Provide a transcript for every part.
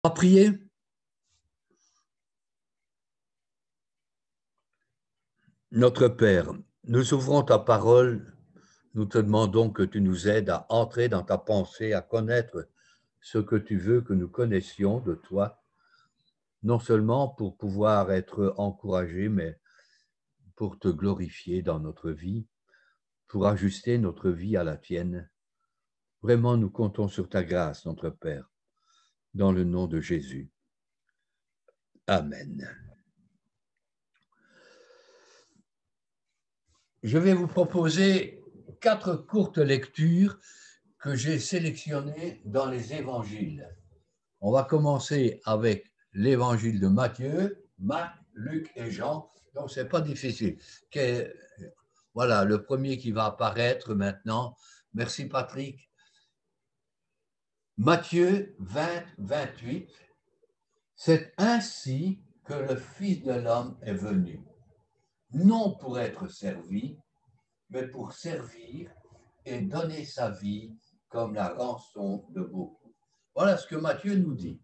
On va prier. Notre Père, nous ouvrons ta parole, nous te demandons que tu nous aides à entrer dans ta pensée, à connaître ce que tu veux que nous connaissions de toi, non seulement pour pouvoir être encouragés, mais pour te glorifier dans notre vie, pour ajuster notre vie à la tienne. Vraiment, nous comptons sur ta grâce, notre Père, dans le nom de Jésus. Amen. Je vais vous proposer 4 courtes lectures que j'ai sélectionnées dans les évangiles. On va commencer avec l'évangile de Matthieu, Marc, Luc et Jean. Donc, ce n'est pas difficile. Voilà, le premier qui va apparaître maintenant. Merci, Patrick. Matthieu 20, 28. C'est ainsi que le Fils de l'homme est venu, non pour être servi, mais pour servir et donner sa vie comme la rançon de beaucoup. Voilà ce que Matthieu nous dit.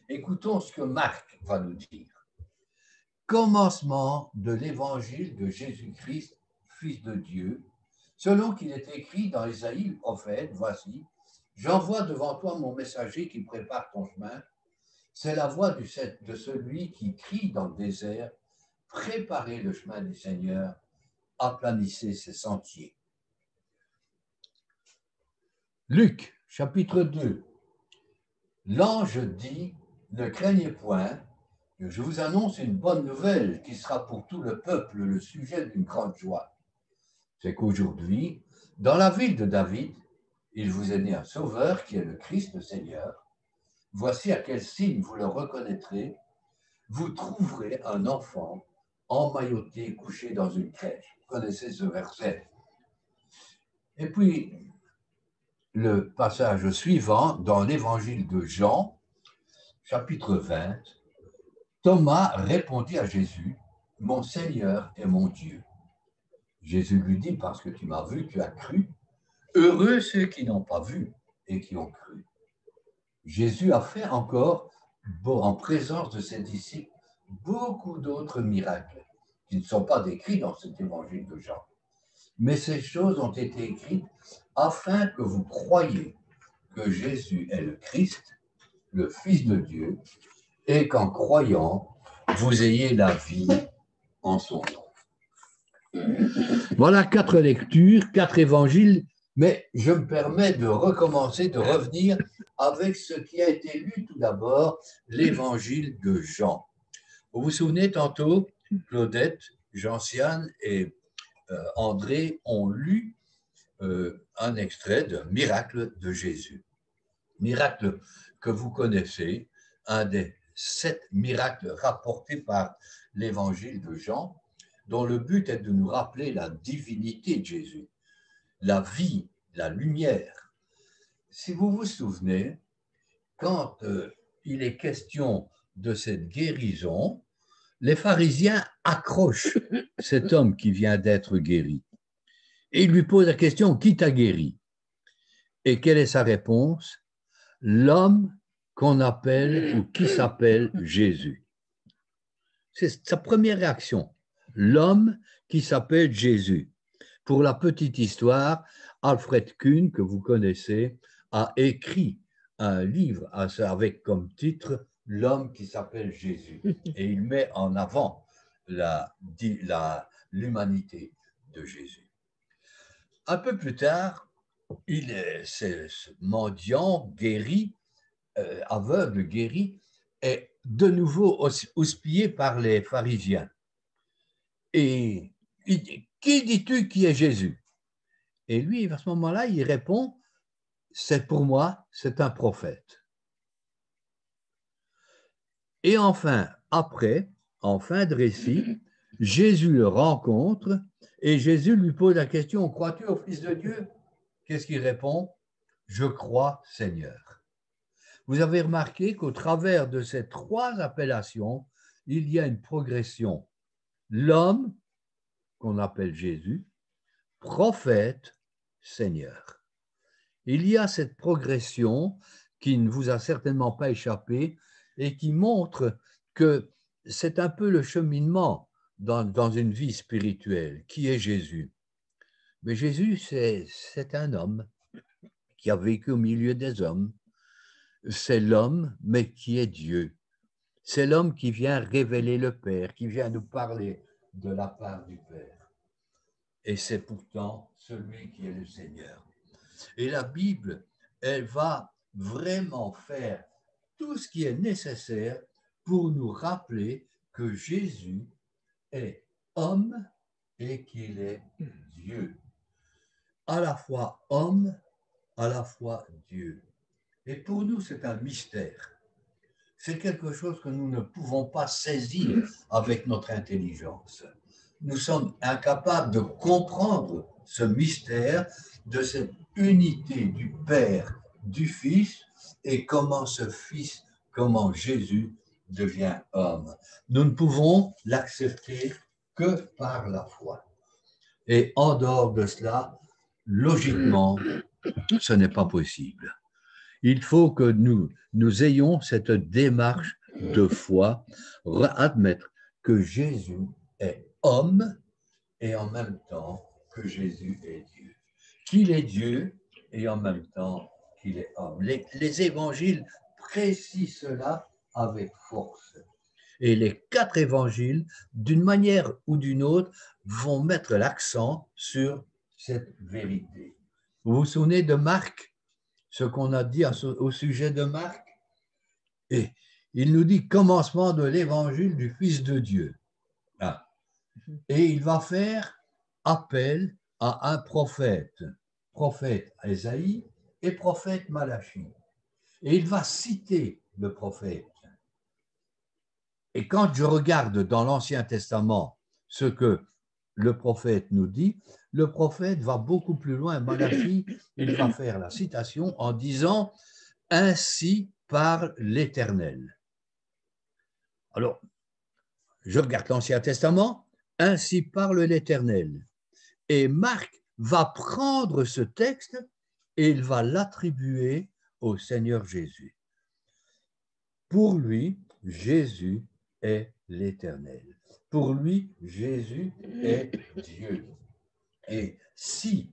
Écoutons ce que Marc va nous dire. Commencement de l'évangile de Jésus-Christ, Fils de Dieu, selon qu'il est écrit dans Ésaïe le prophète, voici, j'envoie devant toi mon messager qui prépare ton chemin. C'est la voix de celui qui crie dans le désert, préparez le chemin du Seigneur, aplanissez ses sentiers. Luc, chapitre 2. L'ange dit, ne craignez point, je vous annonce une bonne nouvelle qui sera pour tout le peuple le sujet d'une grande joie. C'est qu'aujourd'hui, dans la ville de David, il vous est né un sauveur qui est le Christ le Seigneur. Voici à quel signe vous le reconnaîtrez. Vous trouverez un enfant emmailloté, couché dans une crèche. Vous connaissez ce verset. Et puis, le passage suivant, dans l'évangile de Jean, chapitre 20, Thomas répondit à Jésus, « Mon Seigneur et mon Dieu. » Jésus lui dit, « Parce que tu m'as vu, tu as cru. Heureux ceux qui n'ont pas vu et qui ont cru. » Jésus a fait encore, en présence de ses disciples, beaucoup d'autres miracles qui ne sont pas décrits dans cet évangile de Jean. Mais ces choses ont été écrites afin que vous croyiez que Jésus est le Christ, le Fils de Dieu, et qu'en croyant, vous ayez la vie en son nom. Voilà 4 lectures, 4 évangiles, mais je me permets de recommencer, de revenir avec ce qui a été lu tout d'abord, l'évangile de Jean. Vous vous souvenez tantôt, Claudette, Jean-Siane et André ont lu un extrait d'un miracle de Jésus. Miracle que vous connaissez, un des 7 miracles rapportés par l'évangile de Jean, dont le but est de nous rappeler la divinité de Jésus, la vie, la lumière. Si vous vous souvenez, quand il est question de cette guérison, les pharisiens accrochent cet homme qui vient d'être guéri. Et ils lui posent la question, qui t'a guéri? Et quelle est sa réponse? L'homme qu'on appelle ou qui s'appelle Jésus. C'est sa première réaction. L'homme qui s'appelle Jésus. Pour la petite histoire, Alfred Kuhn, que vous connaissez, a écrit un livre avec comme titre L'homme qui s'appelle Jésus. Et il met en avant l'humanité de Jésus. Un peu plus tard, ce mendiant guéri, aveugle guéri, est de nouveau houspillé par les pharisiens. Et il dit, qui dis-tu qui est Jésus? Et lui, à ce moment-là, il répond, c'est pour moi, c'est un prophète. Et enfin, après, en fin de récit, Jésus le rencontre et Jésus lui pose la question, crois-tu au Fils de Dieu? Qu'est-ce qu'il répond? Je crois, Seigneur. Vous avez remarqué qu'au travers de ces 3 appellations, il y a une progression. L'homme, qu'on appelle Jésus, prophète, Seigneur. Il y a cette progression qui ne vous a certainement pas échappé et qui montre que c'est un peu le cheminement dans une vie spirituelle. Qui est Jésus? Mais Jésus, c'est un homme qui a vécu au milieu des hommes. C'est l'homme, mais qui est Dieu. C'est l'homme qui vient révéler le Père, qui vient nous parler de la part du Père. Et c'est pourtant celui qui est le Seigneur. Et la Bible, elle va vraiment faire tout ce qui est nécessaire pour nous rappeler que Jésus est homme et qu'il est Dieu. À la fois homme, à la fois Dieu. Et pour nous, c'est un mystère. C'est quelque chose que nous ne pouvons pas saisir avec notre intelligence. Nous sommes incapables de comprendre ce mystère de cette unité du Père, du Fils, et comment ce Fils, comment Jésus devient homme. Nous ne pouvons l'accepter que par la foi. Et en dehors de cela, logiquement, ce n'est pas possible. Il faut que nous ayons cette démarche de foi, admettre que Jésus est homme et en même temps que Jésus est Dieu. Qu'il est Dieu et en même temps qu'il est homme. Les évangiles précisent cela avec force. Et les 4 évangiles, d'une manière ou d'une autre, vont mettre l'accent sur cette vérité. Vous vous souvenez de Marc, ce qu'on a dit au sujet de Marc? Et il nous dit commencement de l'évangile du Fils de Dieu. Ah. Et il va faire appel à un prophète Ésaïe et prophète Malachie. Et il va citer le prophète. Et quand je regarde dans l'Ancien Testament ce que le prophète nous dit, le prophète va beaucoup plus loin. Malachie, il va faire la citation en disant « Ainsi parle l'Éternel ». Alors, je regarde l'Ancien Testament, « Ainsi parle l'Éternel ». Et Marc va prendre ce texte et il va l'attribuer au Seigneur Jésus. Pour lui, Jésus est l'Éternel. Pour lui, Jésus est Dieu. Et si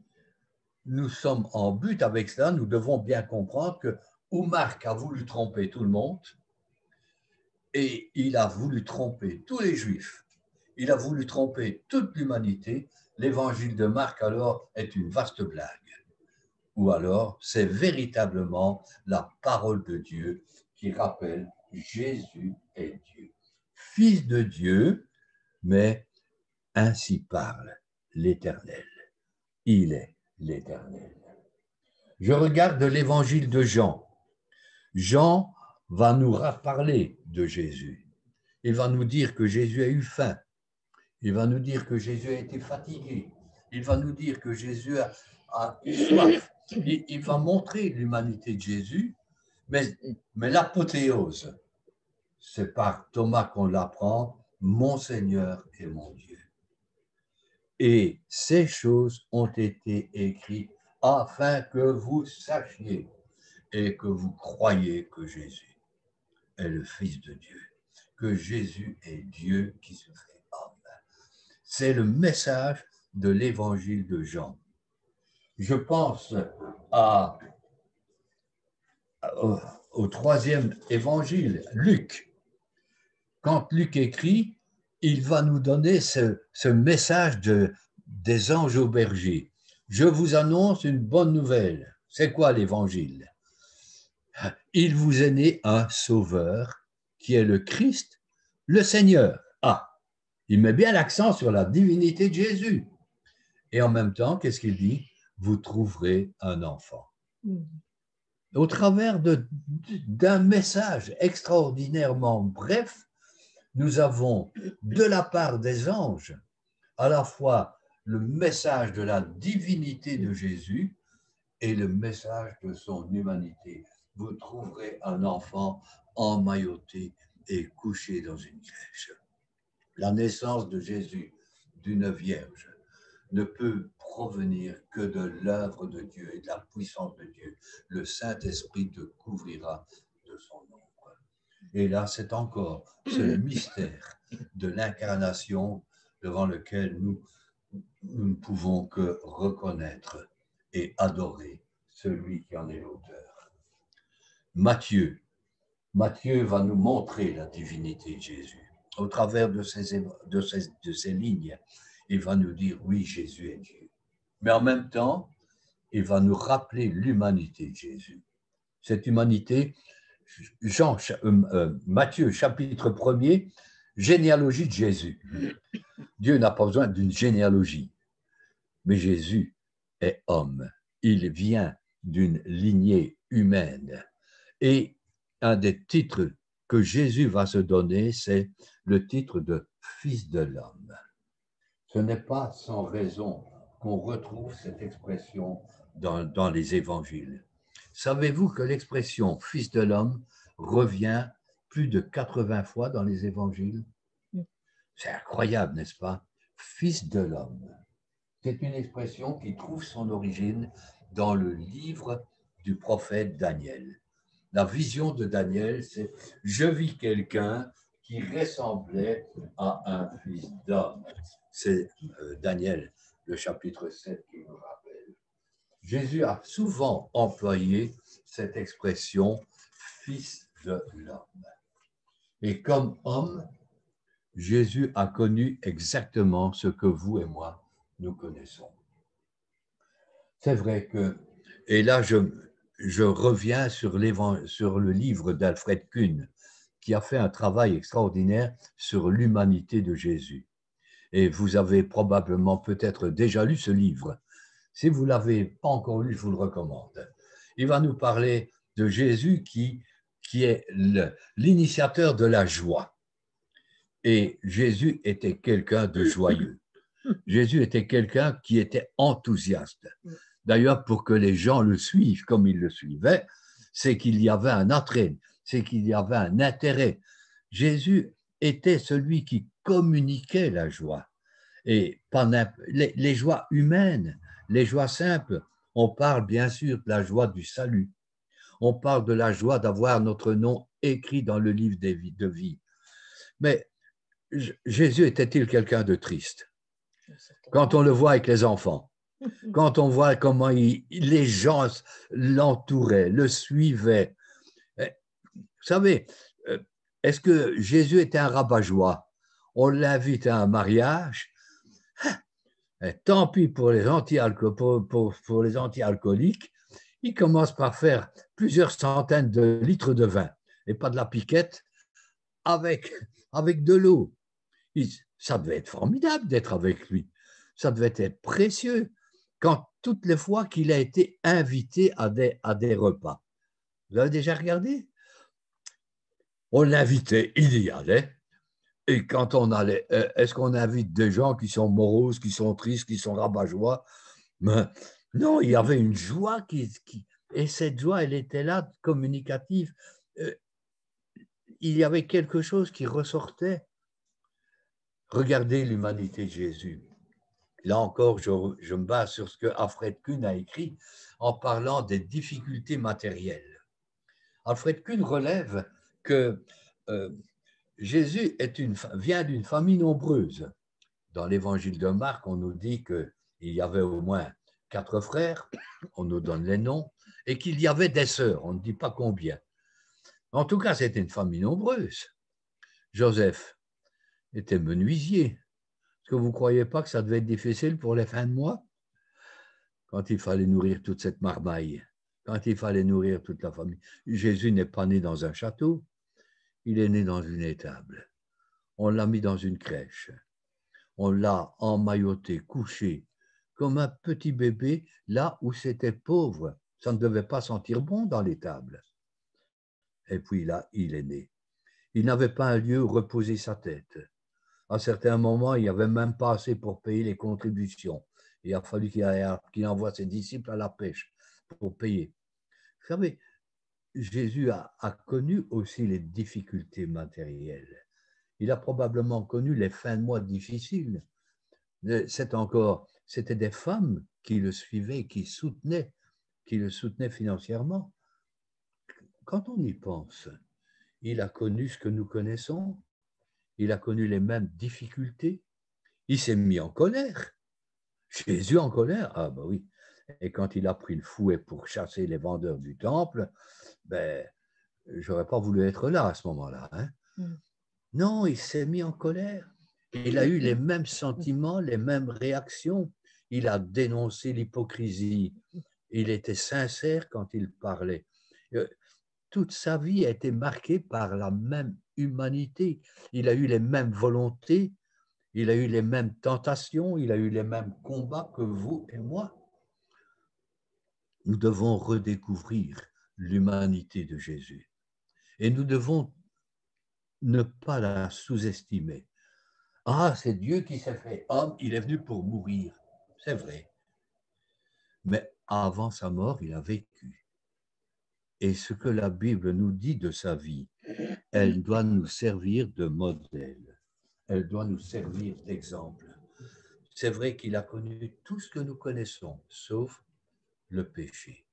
nous sommes en but avec cela, nous devons bien comprendre que où Marc a voulu tromper tout le monde, et il a voulu tromper tous les Juifs, il a voulu tromper toute l'humanité, l'évangile de Marc alors est une vaste blague. Ou alors c'est véritablement la parole de Dieu qui rappelle Jésus est Dieu. Fils de Dieu, mais ainsi parle l'Éternel. Il est l'Éternel. Je regarde l'évangile de Jean. Jean va nous parler de Jésus. Il va nous dire que Jésus a eu faim. Il va nous dire que Jésus a été fatigué. Il va nous dire que Jésus a eu soif. Il va montrer l'humanité de Jésus, mais l'apothéose, c'est par Thomas qu'on l'apprend, mon Seigneur et mon Dieu. Et ces choses ont été écrites afin que vous sachiez et que vous croyiez que Jésus est le Fils de Dieu, que Jésus est Dieu qui se fait homme. C'est le message de l'évangile de Jean. Je pense au 3e évangile, Luc. Quand Luc écrit, il va nous donner ce message des anges au berger. Je vous annonce une bonne nouvelle. C'est quoi l'évangile? Il vous est né un sauveur qui est le Christ, le Seigneur. Ah, il met bien l'accent sur la divinité de Jésus. Et en même temps, qu'est-ce qu'il dit? Vous trouverez un enfant. Au travers d'un message extraordinairement bref, nous avons de la part des anges à la fois le message de la divinité de Jésus et le message de son humanité. Vous trouverez un enfant emmailloté et couché dans une crèche. La naissance de Jésus d'une vierge ne peut provenir que de l'œuvre de Dieu et de la puissance de Dieu. Le Saint-Esprit te couvrira de son ombre. Et là, c'est le mystère de l'incarnation devant lequel nous ne pouvons que reconnaître et adorer celui qui en est l'auteur. Matthieu va nous montrer la divinité de Jésus. Au travers de ces lignes, il va nous dire, oui, Jésus est Dieu. Mais en même temps, il va nous rappeler l'humanité de Jésus. Cette humanité, Matthieu, chapitre 1er, généalogie de Jésus. Dieu n'a pas besoin d'une généalogie, mais Jésus est homme. Il vient d'une lignée humaine. Et un des titres que Jésus va se donner, c'est le titre de Fils de l'homme. Ce n'est pas sans raison qu'on retrouve cette expression dans les évangiles. Savez-vous que l'expression Fils de l'homme revient plus de 80 fois dans les évangiles? C'est incroyable, n'est-ce pas? Fils de l'homme. C'est une expression qui trouve son origine dans le livre du prophète Daniel. La vision de Daniel, c'est « Je vis quelqu'un qui ressemblait à un fils d'homme ». C'est Daniel, le chapitre 7, qui nous rappelle. Jésus a souvent employé cette expression « fils de l'homme ». Et comme homme, Jésus a connu exactement ce que vous et moi, nous connaissons. C'est vrai que, et là je reviens sur le livre d'Alfred Kuhn, qui a fait un travail extraordinaire sur l'humanité de Jésus. Et vous avez probablement peut-être déjà lu ce livre. Si vous ne l'avez pas encore lu, je vous le recommande. Il va nous parler de Jésus qui est l'initiateur de la joie. Et Jésus était quelqu'un de joyeux. Jésus était quelqu'un qui était enthousiaste. D'ailleurs, pour que les gens le suivent comme il le suivait, c'est qu'il y avait un attrait, c'est qu'il y avait un intérêt. Jésus était celui qui communiquait la joie. Et les joies humaines, les joies simples, on parle bien sûr de la joie du salut. On parle de la joie d'avoir notre nom écrit dans le livre de vie. Mais Jésus était-il quelqu'un de triste? Quand on le voit avec les enfants, quand on voit comment les gens l'entouraient, le suivaient. Vous savez, est-ce que Jésus était un rabat-joie? On l'invite à un mariage. Tant pis pour les anti-alcooliques, il commence par faire plusieurs centaines de litres de vin et pas de la piquette avec de l'eau. Ça devait être formidable d'être avec lui. Ça devait être précieux quand toutes les fois qu'il a été invité à des repas. Vous avez déjà regardé? On l'invitait, il y allait. Et quand on allait, est-ce qu'on invite des gens qui sont moroses, qui sont tristes, qui sont rabat-joie? Mais non, il y avait une joie et cette joie, elle était là, communicative. Il y avait quelque chose qui ressortait. Regardez l'humanité de Jésus. Là encore, je me base sur ce que Alfred Kuhn a écrit en parlant des difficultés matérielles. Alfred Kuhn relève que Jésus vient d'une famille nombreuse. Dans l'évangile de Marc, on nous dit qu'il y avait au moins 4 frères, on nous donne les noms, et qu'il y avait des sœurs, on ne dit pas combien. En tout cas, c'était une famille nombreuse. Joseph était menuisier. Est-ce que vous ne croyez pas que ça devait être difficile pour les fins de mois? Quand il fallait nourrir toute cette marmaille, quand il fallait nourrir toute la famille. Jésus n'est pas né dans un château, il est né dans une étable. On l'a mis dans une crèche. On l'a emmailloté, couché, comme un petit bébé, là où c'était pauvre. Ça ne devait pas sentir bon dans l'étable. Et puis là, il est né. Il n'avait pas un lieu où reposer sa tête. À certains moments, il n'y avait même pas assez pour payer les contributions. Il a fallu qu'il envoie ses disciples à la pêche pour payer. Vous savez, Jésus a connu aussi les difficultés matérielles. Il a probablement connu les fins de mois difficiles. C'était des femmes qui le suivaient, qui le soutenaient financièrement. Quand on y pense, il a connu ce que nous connaissons, il a connu les mêmes difficultés, il s'est mis en colère. Jésus en colère, ah ben oui. Et quand il a pris le fouet pour chasser les vendeurs du temple, ben, j'aurais pas voulu être là à ce moment-là. Hein. Non, il s'est mis en colère. Il a eu les mêmes sentiments, les mêmes réactions. Il a dénoncé l'hypocrisie. Il était sincère quand il parlait. Toute sa vie a été marquée par la même humanité. Il a eu les mêmes volontés, il a eu les mêmes tentations, il a eu les mêmes combats que vous et moi. Nous devons redécouvrir l'humanité de Jésus. Et nous devons ne pas la sous-estimer. Ah, c'est Dieu qui s'est fait homme, il est venu pour mourir. C'est vrai. Mais avant sa mort, il a vécu. Et ce que la Bible nous dit de sa vie, elle doit nous servir de modèle. Elle doit nous servir d'exemple. C'est vrai qu'il a connu tout ce que nous connaissons, sauf le péché.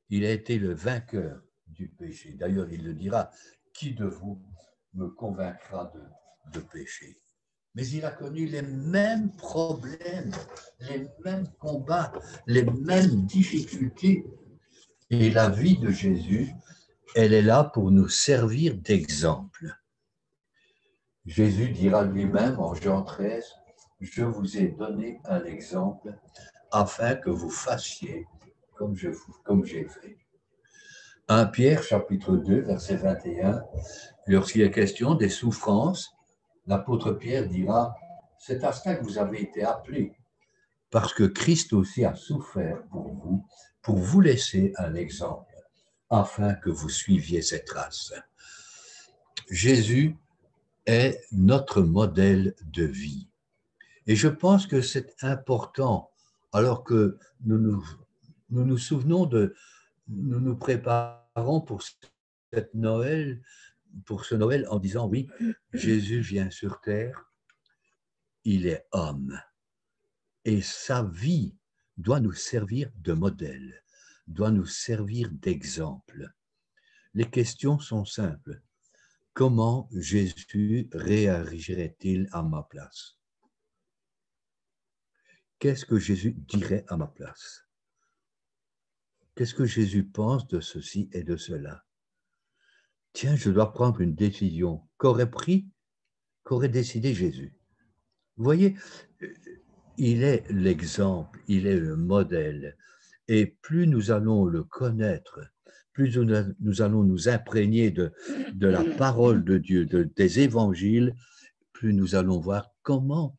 Il a été le vainqueur du péché. D'ailleurs, il le dira, qui de vous me convaincra de péché? Mais il a connu les mêmes problèmes, les mêmes combats, les mêmes difficultés. Et la vie de Jésus, elle est là pour nous servir d'exemple. Jésus dira lui-même en Jean 13, « Je vous ai donné un exemple afin que vous fassiez comme j'ai fait. » 1 Pierre chapitre 2, verset 21, lorsqu'il est question des souffrances, l'apôtre Pierre dira, « C'est à cela que vous avez été appelés, parce que Christ aussi a souffert pour vous laisser un exemple, afin que vous suiviez ses traces. » Jésus est notre modèle de vie. Et je pense que c'est important, alors que nous souvenons nous nous préparons pour ce Noël en disant, oui, Jésus vient sur terre, il est homme. Et sa vie doit nous servir de modèle, doit nous servir d'exemple. Les questions sont simples. Comment Jésus réagirait-il à ma place? Qu'est-ce que Jésus dirait à ma place? Qu'est-ce que Jésus pense de ceci et de cela? Tiens, je dois prendre une décision. Qu'aurait décidé Jésus? Vous voyez, il est l'exemple, il est le modèle. Et plus nous allons le connaître, plus nous allons nous imprégner de la parole de Dieu, des évangiles, plus nous allons voir comment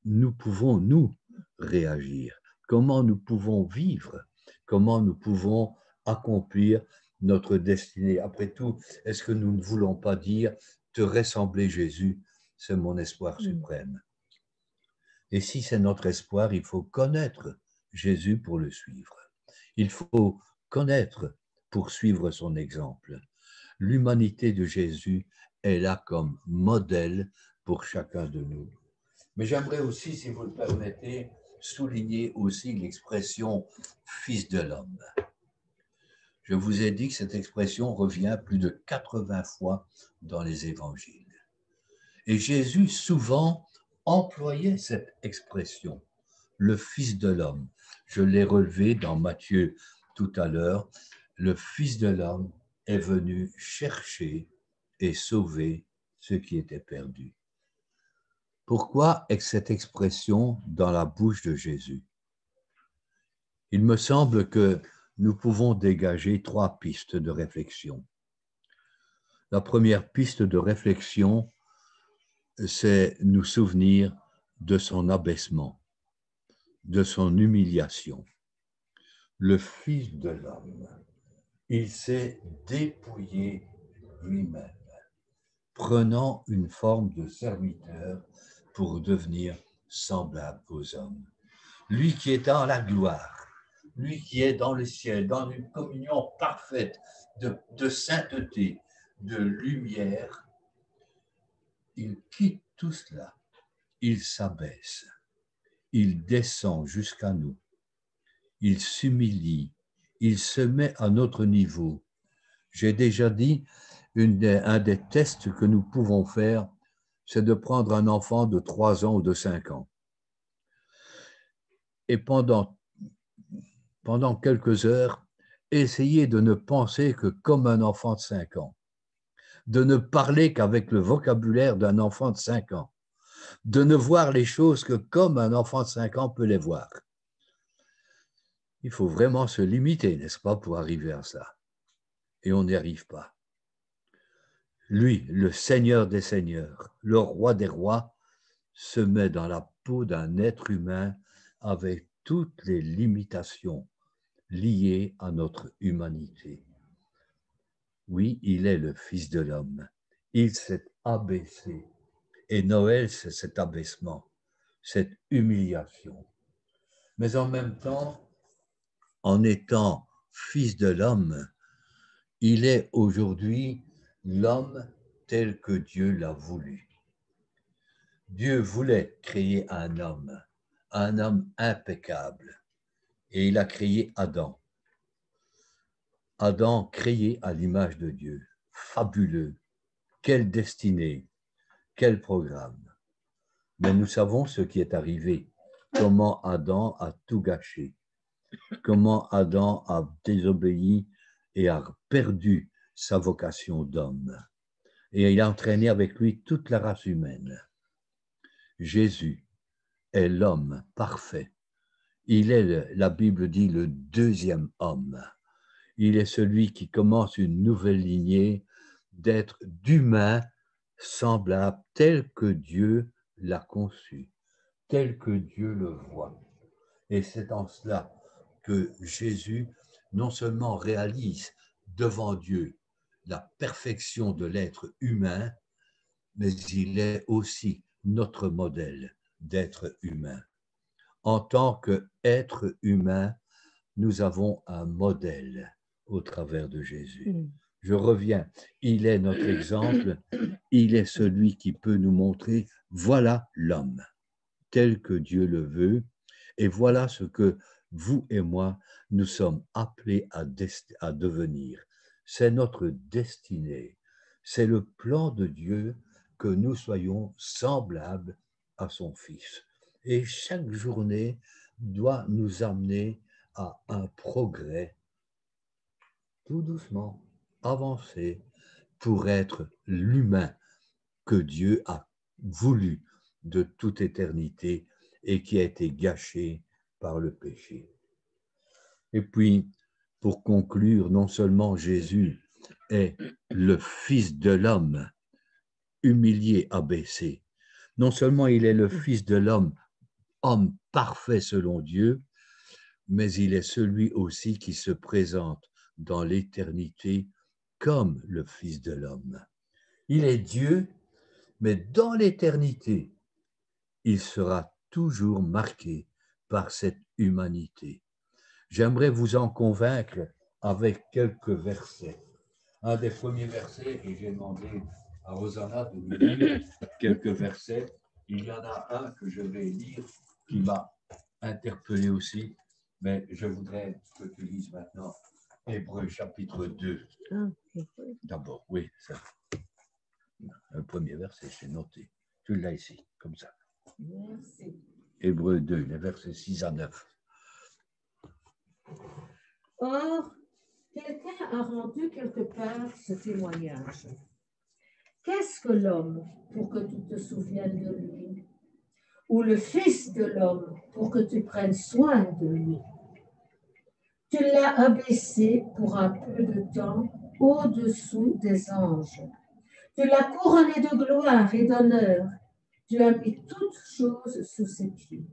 nous pouvons, nous, réagir, comment nous pouvons vivre, comment nous pouvons accomplir notre destinée. Après tout, est-ce que nous ne voulons pas dire « te ressembler Jésus, c'est mon espoir suprême ». Et si c'est notre espoir, il faut connaître Jésus pour le suivre. Il faut connaître pour suivre son exemple. L'humanité de Jésus est là comme modèle pour chacun de nous. Mais j'aimerais aussi, si vous le permettez, souligner aussi l'expression « fils de l'homme ». Je vous ai dit que cette expression revient plus de 80 fois dans les évangiles. Et Jésus souvent employait cette expression, le Fils de l'homme. Je l'ai relevé dans Matthieu tout à l'heure. Le Fils de l'homme est venu chercher et sauver ceux qui étaient perdus. Pourquoi est cette expression dans la bouche de Jésus? Il me semble que nous pouvons dégager 3 pistes de réflexion. La première piste de réflexion, c'est nous souvenir de son abaissement, de son humiliation. Le Fils de l'homme, il s'est dépouillé lui-même, prenant une forme de serviteur pour devenir semblable aux hommes. Lui qui est dans la gloire, lui qui est dans le ciel, dans une communion parfaite de sainteté, de lumière, il quitte tout cela, il s'abaisse, il descend jusqu'à nous, il s'humilie, il se met à notre niveau. J'ai déjà dit, Un des tests que nous pouvons faire, c'est de prendre un enfant de 3 ans ou de 5 ans. Et pendant quelques heures, essayer de ne penser que comme un enfant de 5 ans, de ne parler qu'avec le vocabulaire d'un enfant de 5 ans, de ne voir les choses que comme un enfant de 5 ans peut les voir. Il faut vraiment se limiter, n'est-ce pas, pour arriver à ça. Et on n'y arrive pas. Lui, le Seigneur des Seigneurs, le Roi des Rois, se met dans la peau d'un être humain avec toutes les limitations liées à notre humanité. Oui, il est le Fils de l'homme. Il s'est abaissé. Et Noël, c'est cet abaissement, cette humiliation. Mais en même temps, en étant Fils de l'homme, il est aujourd'hui l'homme tel que Dieu l'a voulu. Dieu voulait créer un homme impeccable, et il a créé Adam. Adam créé à l'image de Dieu, fabuleux, quelle destinée, quel programme. Mais nous savons ce qui est arrivé, comment Adam a tout gâché, comment Adam a désobéi et a perdu sa vocation d'homme. Et il a entraîné avec lui toute la race humaine. Jésus est l'homme parfait. Il est, la Bible dit, le deuxième homme. Il est celui qui commence une nouvelle lignée d'humain semblable tel que Dieu l'a conçu, tel que Dieu le voit. Et c'est en cela que Jésus non seulement réalise devant Dieu la perfection de l'être humain, mais il est aussi notre modèle d'être humain. En tant qu'être humain, nous avons un modèle au travers de Jésus. Je reviens, il est notre exemple, il est celui qui peut nous montrer, voilà l'homme, tel que Dieu le veut, et voilà ce que vous et moi, nous sommes appelés à devenir. C'est notre destinée, c'est le plan de Dieu que nous soyons semblables à son Fils. Et chaque journée doit nous amener à un progrès, tout doucement, avancé, pour être l'humain que Dieu a voulu de toute éternité et qui a été gâché par le péché. Et puis, pour conclure, non seulement Jésus est le Fils de l'homme, humilié, abaissé, non seulement il est le Fils de l'homme, homme parfait selon Dieu, mais il est celui aussi qui se présente dans l'éternité comme le Fils de l'homme. Il est Dieu, mais dans l'éternité, il sera toujours marqué par cette humanité. J'aimerais vous en convaincre avec quelques versets. Un des premiers versets, et j'ai demandé à Rosanna de nous lire quelques versets. Il y en a un que je vais lire qui m'a interpellé aussi, mais je voudrais que tu lises maintenant Hébreux chapitre 2. D'abord, oui, ça. Le premier verset, c'est noté. Tu l'as ici, comme ça. Merci. Hébreux 2, les versets 6 à 9. Or, quelqu'un a rendu quelque part ce témoignage. Qu'est-ce que l'homme pour que tu te souviennes de lui? Ou le Fils de l'homme pour que tu prennes soin de lui? Tu l'as abaissé pour un peu de temps au-dessous des anges. Tu l'as couronné de gloire et d'honneur. Tu as mis toutes choses sous ses pieds.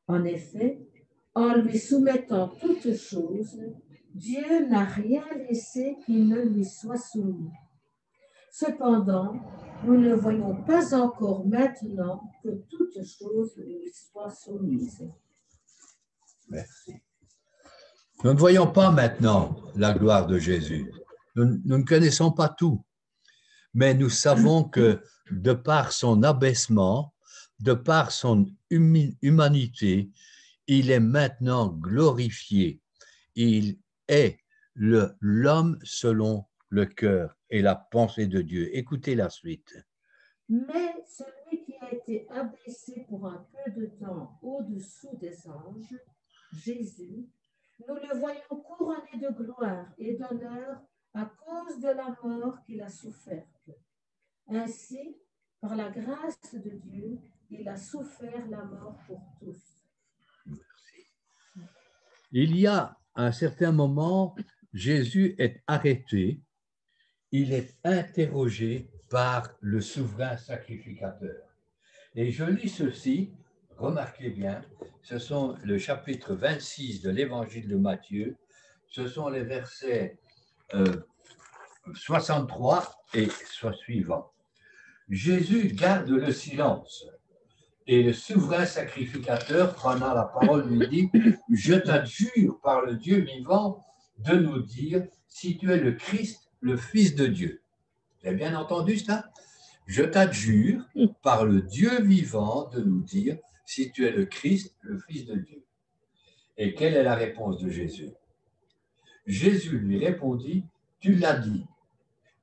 En effet, en lui soumettant toutes choses, Dieu n'a rien laissé qui ne lui soit soumis. Cependant, nous ne voyons pas encore maintenant que toutes choses lui soient soumises. Merci. Nous ne voyons pas maintenant la gloire de Jésus. Nous ne connaissons pas tout. Mais nous savons que de par son abaissement, de par son humanité, il est maintenant glorifié. Il est l'homme selon le cœur et la pensée de Dieu. Écoutez la suite. Mais celui qui a été abaissé pour un peu de temps au-dessous des anges, Jésus, nous le voyons couronné de gloire et d'honneur à cause de la mort qu'il a soufferte. Ainsi, par la grâce de Dieu, il a souffert la mort pour tous. Il y a un certain moment, Jésus est arrêté, il est interrogé par le souverain sacrificateur. Et je lis ceci, remarquez bien, ce sont le chapitre 26 de l'évangile de Matthieu, ce sont les versets 63 et suivants. Jésus garde le silence et le souverain sacrificateur, prenant la parole, lui dit « Je t'adjure par le Dieu vivant de nous dire si tu es le Christ, le Fils de Dieu. » Vous avez bien entendu ça? Je t'adjure par le Dieu vivant de nous dire si tu es le Christ, le Fils de Dieu. Et quelle est la réponse de Jésus? Jésus lui répondit, tu l'as dit.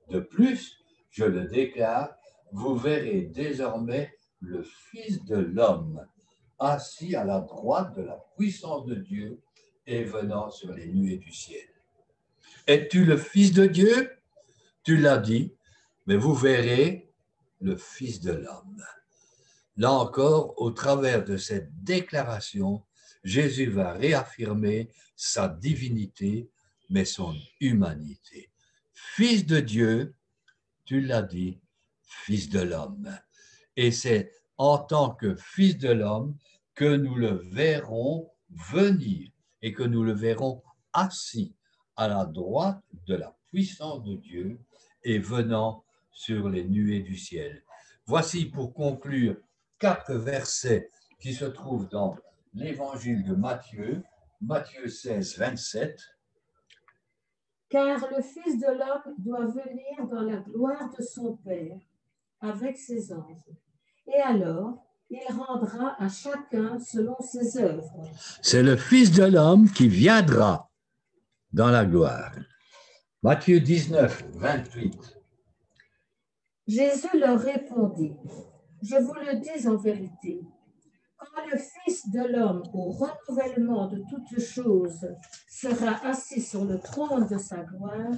De plus, je le déclare, vous verrez désormais le Fils de l'homme assis à la droite de la puissance de Dieu et venant sur les nuées du ciel. Es-tu le Fils de Dieu? Tu l'as dit, mais vous verrez le Fils de l'homme. Là encore, au travers de cette déclaration, Jésus va réaffirmer sa divinité, mais son humanité. Fils de Dieu, tu l'as dit, Fils de l'homme. Et c'est en tant que Fils de l'homme que nous le verrons venir et que nous le verrons assis à la droite de la puissance de Dieu et venant sur les nuées du ciel. Voici pour conclure 4 versets qui se trouvent dans l'évangile de Matthieu, Matthieu 16, 27. Car le Fils de l'homme doit venir dans la gloire de son Père avec ses anges. Et alors, il rendra à chacun selon ses œuvres. C'est le Fils de l'homme qui viendra dans la gloire. Matthieu 19, 28. Jésus leur répondit, je vous le dis en vérité, quand le Fils de l'homme, au renouvellement de toutes choses, sera assis sur le trône de sa gloire,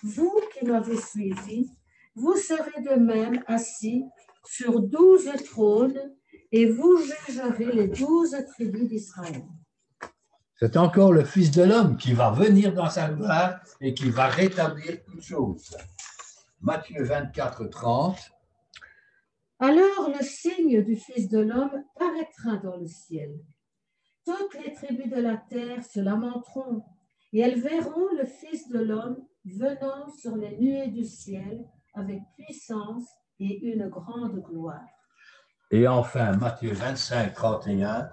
vous qui m'avez suivi, vous serez de même assis sur 12 trônes et vous jugerez les 12 tribus d'Israël. C'est encore le Fils de l'homme qui va venir dans sa gloire et qui va rétablir toutes choses. Matthieu 24, 30. Alors le signe du Fils de l'homme paraîtra dans le ciel. Toutes les tribus de la terre se lamenteront et elles verront le Fils de l'homme venant sur les nuées du ciel avec puissance et une grande gloire. Et enfin, Matthieu 25, 31.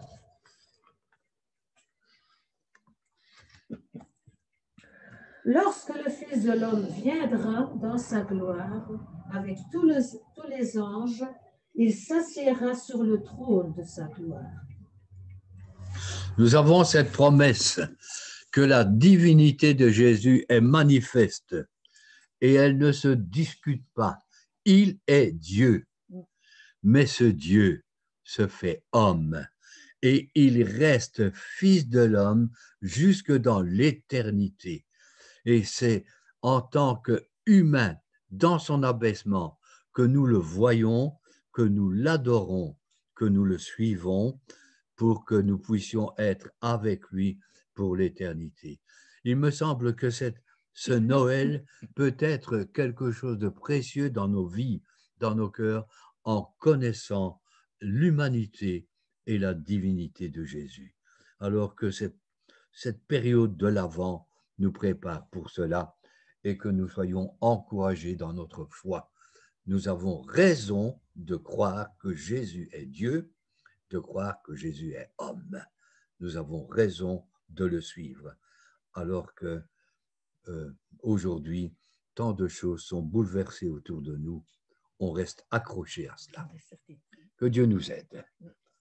Lorsque le Fils de l'homme viendra dans sa gloire avec tous les anges, il s'assiera sur le trône de sa gloire. Nous avons cette promesse que la divinité de Jésus est manifeste et elle ne se discute pas. Il est Dieu, mais ce Dieu se fait homme et il reste Fils de l'homme jusque dans l'éternité. Et c'est en tant qu'humain, dans son abaissement, que nous le voyons, que nous l'adorons, que nous le suivons, pour que nous puissions être avec lui pour l'éternité. Il me semble que ce Noël peut être quelque chose de précieux dans nos vies, dans nos cœurs, en connaissant l'humanité et la divinité de Jésus. Alors que cette période de l'Avent nous prépare pour cela et que nous soyons encouragés dans notre foi. Nous avons raison de croire que Jésus est Dieu, de croire que Jésus est homme. Nous avons raison de le suivre, alors que aujourd'hui, tant de choses sont bouleversées autour de nous. On reste accroché à cela. Que Dieu nous aide.